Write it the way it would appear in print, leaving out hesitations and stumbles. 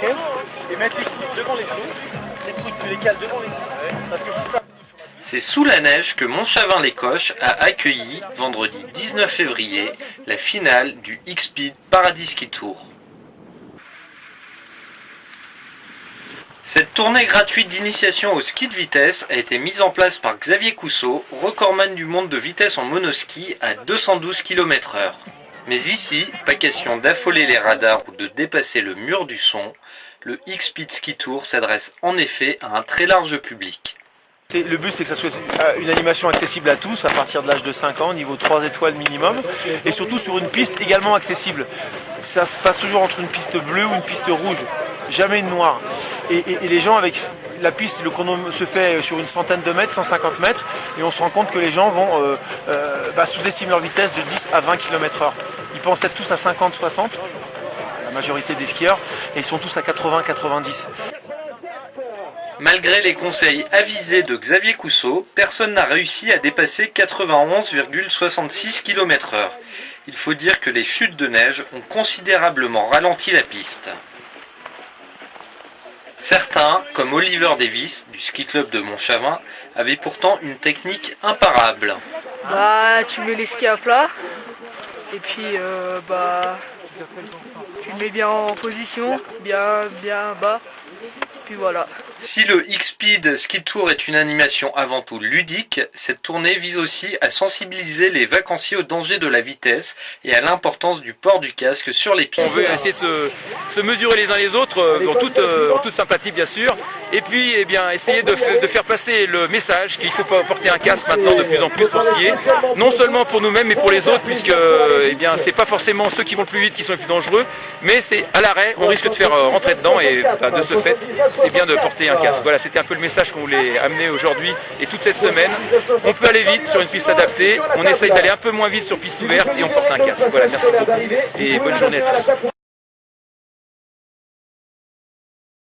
ok? Et mettre l'équilibre devant les trous. Les trous, tu les cales devant les trous. Parce que si ça... C'est sous la neige que Montchavin-les-Coches a accueilli, vendredi 19 février, la finale du X-Speed Paradis Ski Tour. Cette tournée gratuite d'initiation au ski de vitesse a été mise en place par Xavier Cousseau, recordman du monde de vitesse en monoski à 212 km/h. Mais ici, pas question d'affoler les radars ou de dépasser le mur du son, le X-Speed Ski Tour s'adresse en effet à un très large public. Le but, c'est que ça soit une animation accessible à tous à partir de l'âge de 5 ans, niveau 3 étoiles minimum, et surtout sur une piste également accessible. Ça se passe toujours entre une piste bleue ou une piste rouge, jamais une noire. Et les gens, avec la piste, le chrono se fait sur une centaine de mètres, 150 mètres, et on se rend compte que les gens vont sous-estimer leur vitesse de 10 à 20 km/h. Ils pensent être tous à 50-60, la majorité des skieurs, et ils sont tous à 80-90. Malgré les conseils avisés de Xavier Cousseau, personne n'a réussi à dépasser 91,66 km/h. Il faut dire que les chutes de neige ont considérablement ralenti la piste. Certains, comme Oliver Davis, du ski club de Montchavin, avaient pourtant une technique imparable. Tu mets les skis à plat, et puis tu le mets bien en position, bien bas, puis voilà. Si le X-Speed Ski Tour est une animation avant tout ludique, cette tournée vise aussi à sensibiliser les vacanciers au danger de la vitesse et à l'importance du port du casque sur les pistes. On veut essayer de se mesurer les uns les autres, en toute sympathie bien sûr, et puis essayer de faire passer le message qu'il faut porter un casque maintenant de plus en plus pour skier, non seulement pour nous-mêmes mais pour les autres, puisque c'est pas forcément ceux qui vont le plus vite qui sont les plus dangereux, mais c'est à l'arrêt, on risque de faire rentrer dedans et de ce fait, c'est bien de porter un casque. Voilà, c'était un peu le message qu'on voulait amener aujourd'hui et toute cette semaine. On peut aller vite sur une piste adaptée, on essaye d'aller un peu moins vite sur piste ouverte et on porte un casque. Voilà, merci beaucoup et bonne journée à tous.